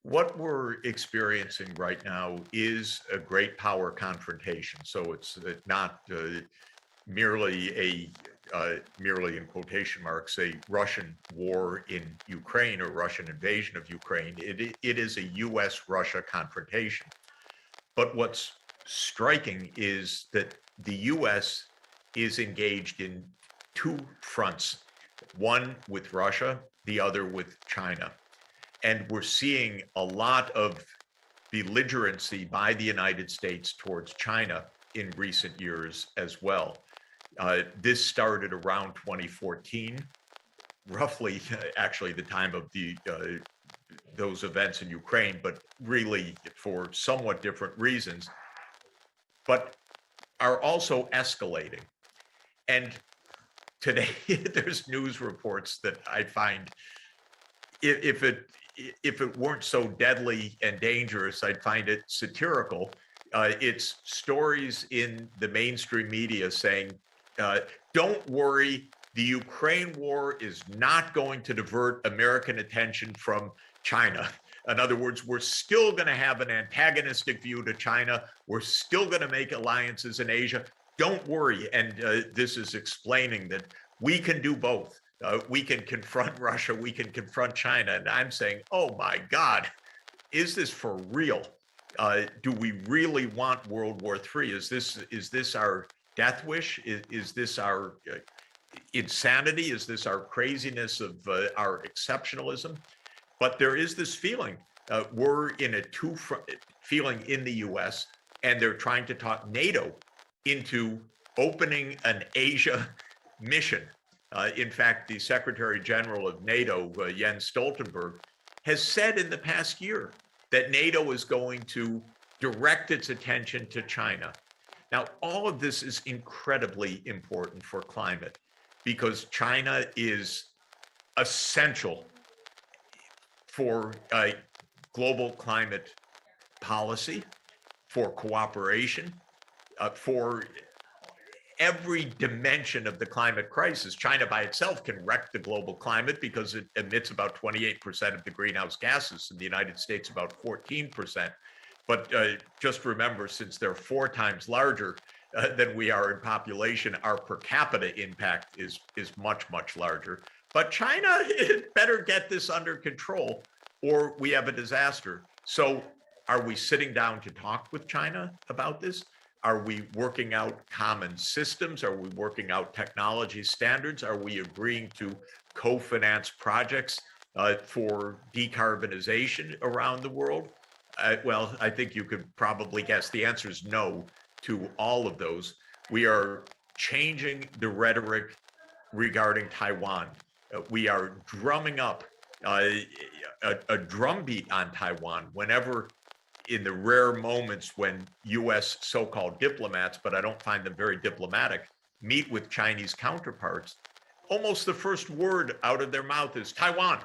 What we're experiencing right now is a great power confrontation. So it's not merely merely in quotation marks, a Russian war in Ukraine or Russian invasion of Ukraine. It is a U.S.-Russia confrontation. But what's striking is that the U.S. is engaged in two fronts, one with Russia, the other with China. And we're seeing a lot of belligerency by the United States towards China in recent years as well. This started around 2014, roughly actually the time of those events in Ukraine, but really for somewhat different reasons, but are also escalating. And today there's news reports that I find, if it weren't so deadly and dangerous, I'd find it satirical. It's stories in the mainstream media saying, don't worry, the Ukraine war is not going to divert American attention from China. In other words, we're still going to have an antagonistic view to China. We're still going to make alliances in Asia. Don't worry. And this is explaining that we can do both. We can confront Russia, we can confront China. And I'm saying, oh my God, is this for real? Do we really want World War III? Is this our death wish? Is this our insanity? Is this our craziness of our exceptionalism? But there is this feeling, we're in a feeling in the US, and they're trying to talk NATO into opening an Asia mission. In fact, the Secretary General of NATO, Jens Stoltenberg, has said in the past year that NATO is going to direct its attention to China. Now, all of this is incredibly important for climate because China is essential for global climate policy, for cooperation, for every dimension of the climate crisis. China by itself can wreck the global climate because it emits about 28% of the greenhouse gases, in the United States about 14%. But just remember, since they're 4 times larger than we are in population, our per capita impact is much, much larger. But China better get this under control or we have a disaster. So are we sitting down to talk with China about this? Are we working out common systems? Are we working out technology standards? Are we agreeing to co-finance projects for decarbonization around the world? Well, I think you could probably guess the answer is no to all of those. We are changing the rhetoric regarding Taiwan. We are drumming up a drumbeat on Taiwan whenever, in the rare moments when US so-called diplomats, but I don't find them very diplomatic, meet with Chinese counterparts, almost the first word out of their mouth is Taiwan.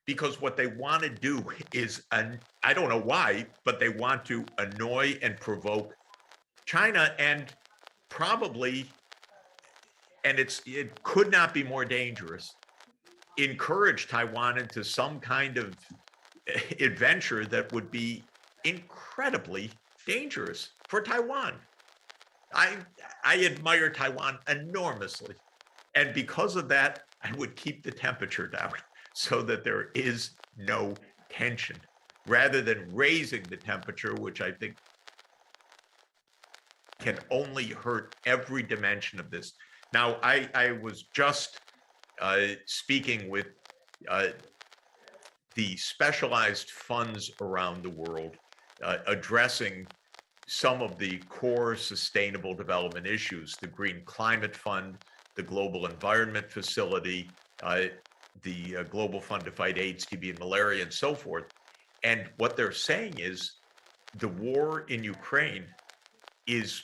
Because what they want to do is, I don't know why, but they want to annoy and provoke China, and probably, and it could not be more dangerous, encourage Taiwan into some kind of adventure that would be incredibly dangerous for Taiwan. I admire Taiwan enormously. And because of that, I would keep the temperature down so that there is no tension, rather than raising the temperature, which I think can only hurt every dimension of this. Now, I was just speaking with the specialized funds around the world addressing some of the core sustainable development issues, the Green Climate Fund, the Global Environment Facility, the Global Fund to Fight AIDS, TB, and Malaria, and so forth. And what they're saying is the war in Ukraine is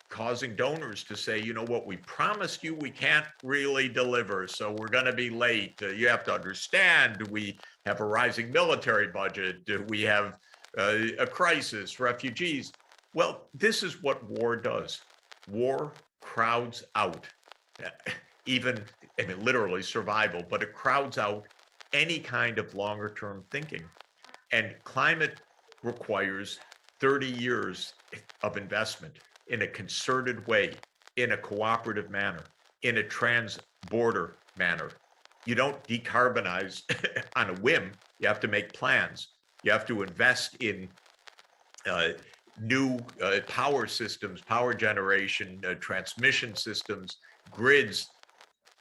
causing donors to say, you know what, we promised you, we can't really deliver, so we're going to be late. You have to understand, we have a rising military budget, we have a crisis, refugees. Well, this is what war does. War crowds out, even, I mean, literally survival, but it crowds out any kind of longer term thinking. And climate requires 30 years of investment in a concerted way, in a cooperative manner, in a trans-border manner. You don't decarbonize on a whim. You have to make plans. You have to invest in new power systems, power generation, transmission systems, grids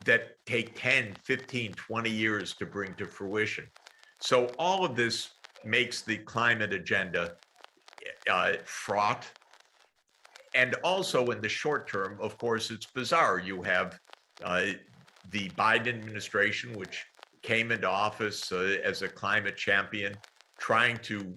that take 10, 15, 20 years to bring to fruition. So all of this makes the climate agenda fraught. And also in the short term, of course, it's bizarre. You have the Biden administration, which came into office as a climate champion, trying to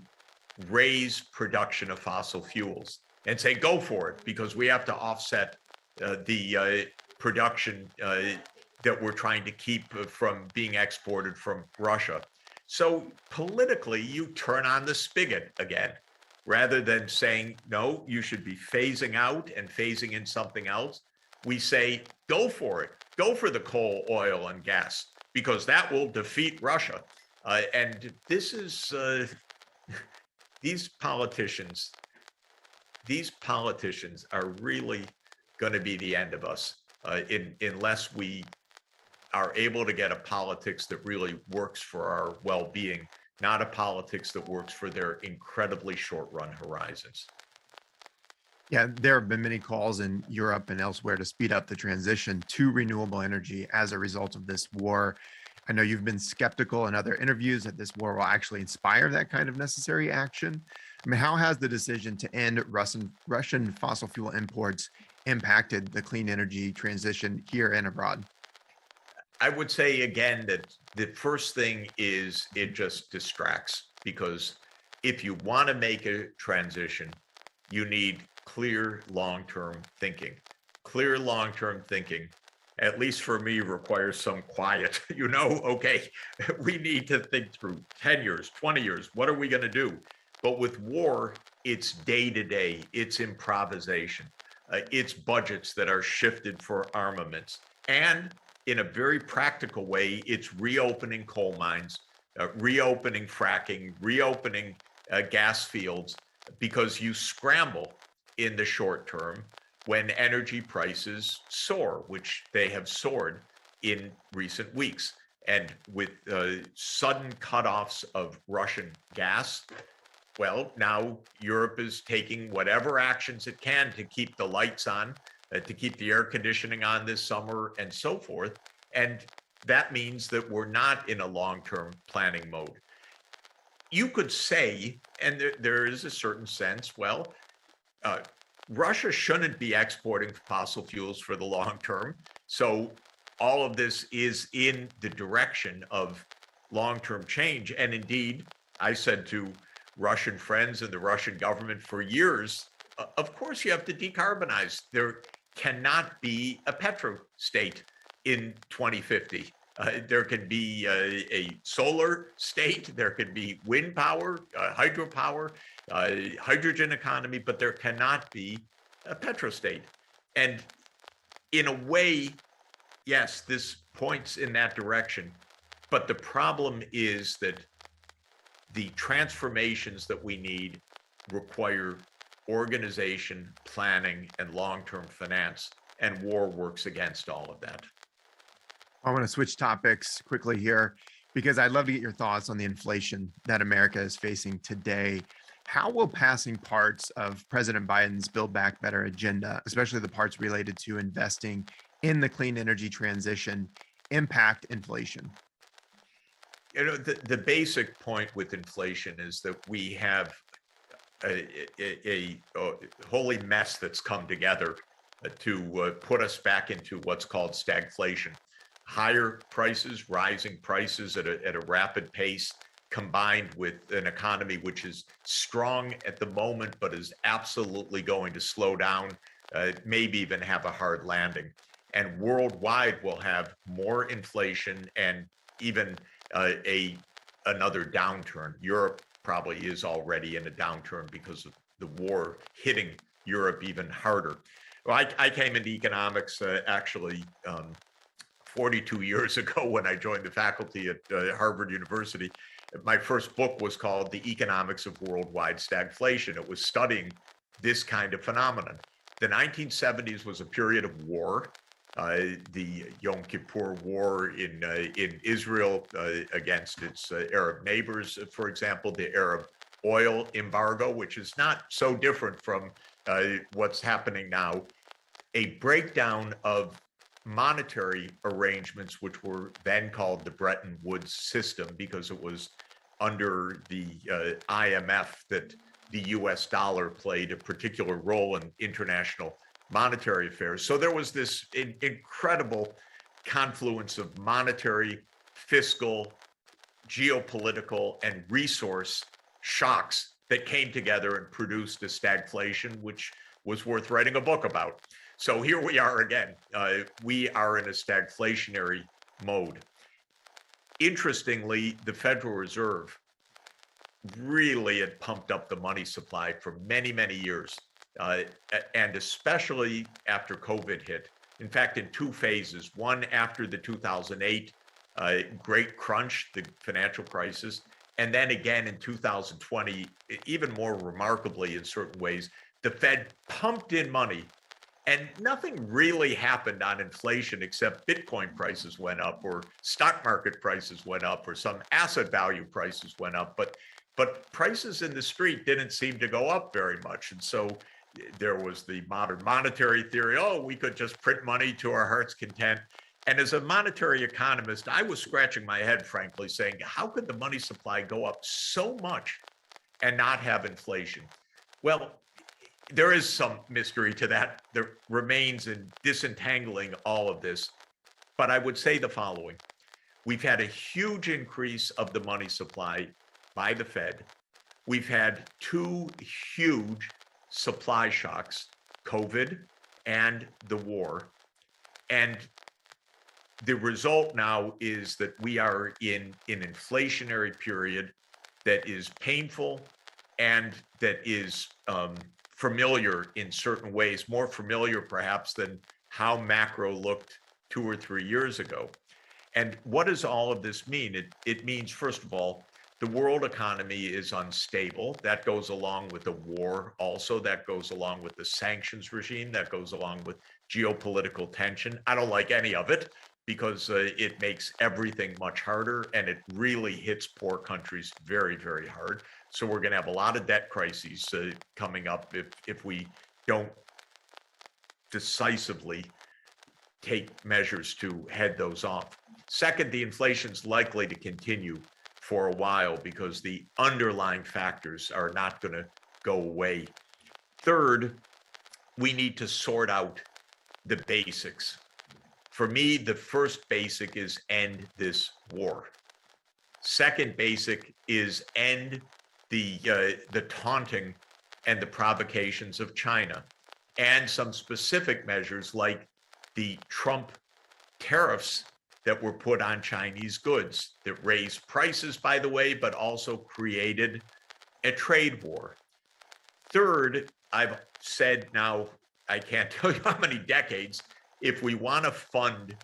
raise production of fossil fuels and say, go for it, because we have to offset the production that we're trying to keep from being exported from Russia. So politically, you turn on the spigot again, rather than saying, no, you should be phasing out and phasing in something else. We say, go for it. Go for the coal, oil, and gas, because that will defeat Russia. And this is, these politicians are really going to be the end of us unless we are able to get a politics that really works for our well-being, not a politics that works for their incredibly short-run horizons. Yeah, there have been many calls in Europe and elsewhere to speed up the transition to renewable energy as a result of this war. I know you've been skeptical in other interviews that this war will actually inspire that kind of necessary action. I mean, how has the decision to end Russian fossil fuel imports impacted the clean energy transition here and abroad? I would say again that the first thing is it just distracts, because if you want to make a transition, you need clear long-term thinking. Clear long-term thinking, at least for me, requires some quiet. Okay, we need to think through 10 years, 20 years. What are we going to do? But with war, it's day to day. It's improvisation. It's budgets that are shifted for armaments. And in a very practical way, it's reopening coal mines, reopening fracking, reopening gas fields, because you scramble in the short term when energy prices soar, which they have soared in recent weeks. And with sudden cutoffs of Russian gas, well, now Europe is taking whatever actions it can to keep the lights on, to keep the air conditioning on this summer and so forth. And that means that we're not in a long-term planning mode. You could say, and there is a certain sense, well, Russia shouldn't be exporting fossil fuels for the long term. So all of this is in the direction of long-term change. And indeed, I said to Russian friends and the Russian government for years, of course you have to decarbonize. There cannot be a petro state in 2050. There can be a solar state, there can be wind power, hydropower, hydrogen economy, but there cannot be a petro state. And in a way, yes, this points in that direction. But the problem is that the transformations that we need require organization, planning, and long-term finance, and war works against all of that. I want to switch topics quickly here because I'd love to get your thoughts on the inflation that America is facing today. How will passing parts of President Biden's Build Back Better agenda, especially the parts related to investing in the clean energy transition, impact inflation? The basic point with inflation is that we have a holy mess that's come together to put us back into what's called stagflation. Higher prices, rising prices at a rapid pace, combined with an economy which is strong at the moment, but is absolutely going to slow down, maybe even have a hard landing. And worldwide, we'll have more inflation and even another downturn. Europe probably is already in a downturn because of the war hitting Europe even harder. Well, I came into economics actually 42 years ago when I joined the faculty at Harvard University. My first book was called The Economics of Worldwide Stagflation. It was studying this kind of phenomenon. The 1970s was a period of war. The Yom Kippur War in Israel against its Arab neighbors, for example, the Arab oil embargo, which is not so different from what's happening now, a breakdown of monetary arrangements, which were then called the Bretton Woods system, because it was under the IMF that the US dollar played a particular role in international monetary affairs. So there was this incredible confluence of monetary, fiscal, geopolitical, and resource shocks that came together and produced a stagflation, which was worth writing a book about. So here we are again. We are in a stagflationary mode. Interestingly, the Federal Reserve really had pumped up the money supply for many, many years, and especially after COVID hit. In fact, in two phases, one after the 2008 great crunch, the financial crisis, and then again in 2020, even more remarkably in certain ways, the Fed pumped in money and nothing really happened on inflation except Bitcoin prices went up or stock market prices went up or some asset value prices went up. But prices in the street didn't seem to go up very much. And so there was the modern monetary theory. Oh, we could just print money to our heart's content. And as a monetary economist, I was scratching my head, frankly, saying, how could the money supply go up so much and not have inflation? Well, there is some mystery to that. There remains in disentangling all of this. But I would say the following. We've had a huge increase of the money supply by the Fed. We've had two huge supply shocks, COVID and the war. And the result now is that we are in an inflationary period that is painful and that is familiar in certain ways, more familiar perhaps than how macro looked 2 or 3 years ago. And what does all of this mean? It means, first of all, the world economy is unstable. That goes along with the war also. That goes along with the sanctions regime. That goes along with geopolitical tension. I don't like any of it because it makes everything much harder and it really hits poor countries very, very hard. So we're going to have a lot of debt crises coming up if we don't decisively take measures to head those off. Second, the inflation's likely to continue for a while because the underlying factors are not going to go away. Third, we need to sort out the basics. For me, the first basic is end this war. Second basic is end the taunting and the provocations of China, and some specific measures like the Trump tariffs that were put on Chinese goods that raised prices, by the way, but also created a trade war. Third, I've said now, I can't tell you how many decades, if we want to fund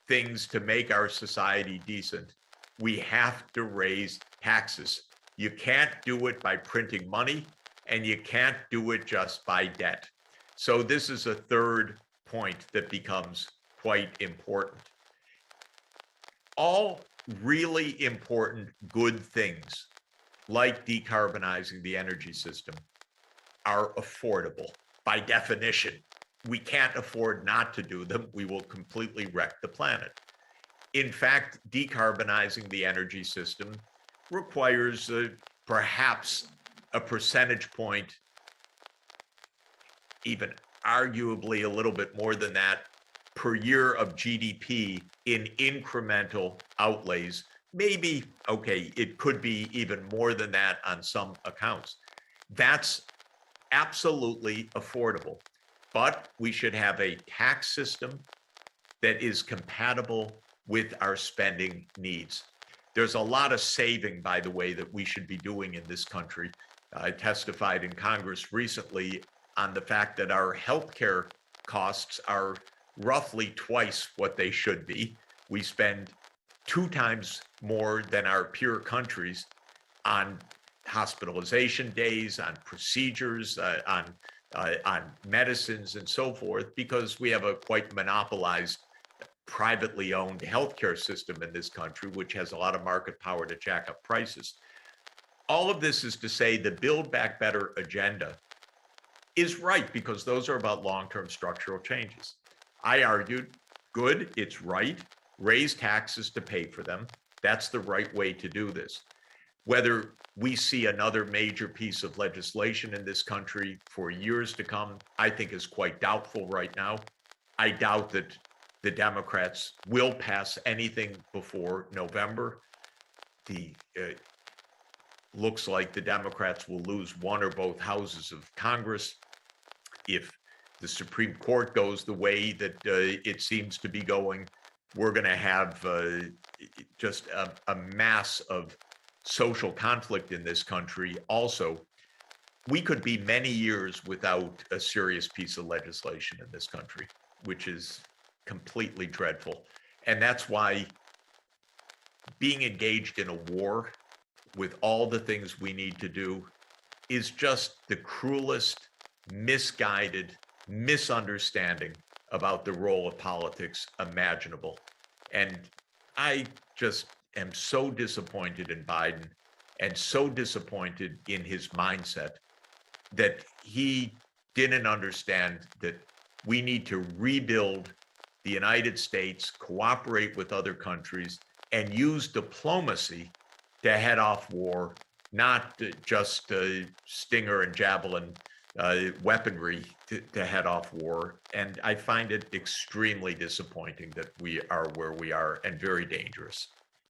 things to make our society decent, we have to raise taxes. You can't do it by printing money, and you can't do it just by debt. So this is a third point that becomes quite important. All really important good things, like decarbonizing the energy system, are affordable by definition. We can't afford not to do them. We will completely wreck the planet. In fact, decarbonizing the energy system requires perhaps a percentage point, even arguably a little bit more than that, per year of GDP in incremental outlays. Maybe, okay, it could be even more than that on some accounts. That's absolutely affordable. But we should have a tax system that is compatible with our spending needs. There's a lot of saving, by the way, that we should be doing in this country. I testified in Congress recently on the fact that our healthcare costs are roughly twice what they should be. We spend 2 times more than our peer countries on hospitalization days, on procedures, on medicines and so forth, because we have a quite monopolized privately owned healthcare system in this country, which has a lot of market power to jack up prices. All of this is to say the Build Back Better agenda is right, because those are about long-term structural changes. I argued, good, it's right, raise taxes to pay for them. That's the right way to do this. Whether we see another major piece of legislation in this country for years to come, I think is quite doubtful right now. I doubt that the Democrats will pass anything before November. Looks like the Democrats will lose one or both houses of Congress. If the Supreme Court goes the way that it seems to be going, we're going to have just a mass of social conflict in this country. Also, we could be many years without a serious piece of legislation in this country, which is completely dreadful. And that's why being engaged in a war with all the things we need to do is just the cruelest, misguided misunderstanding about the role of politics imaginable. And I just am so disappointed in Biden and so disappointed in his mindset that he didn't understand that we need to rebuild the United States, cooperate with other countries, and use diplomacy to head off war, not just Stinger and Javelin weaponry to head off war. And I find it extremely disappointing that we are where we are, and very dangerous.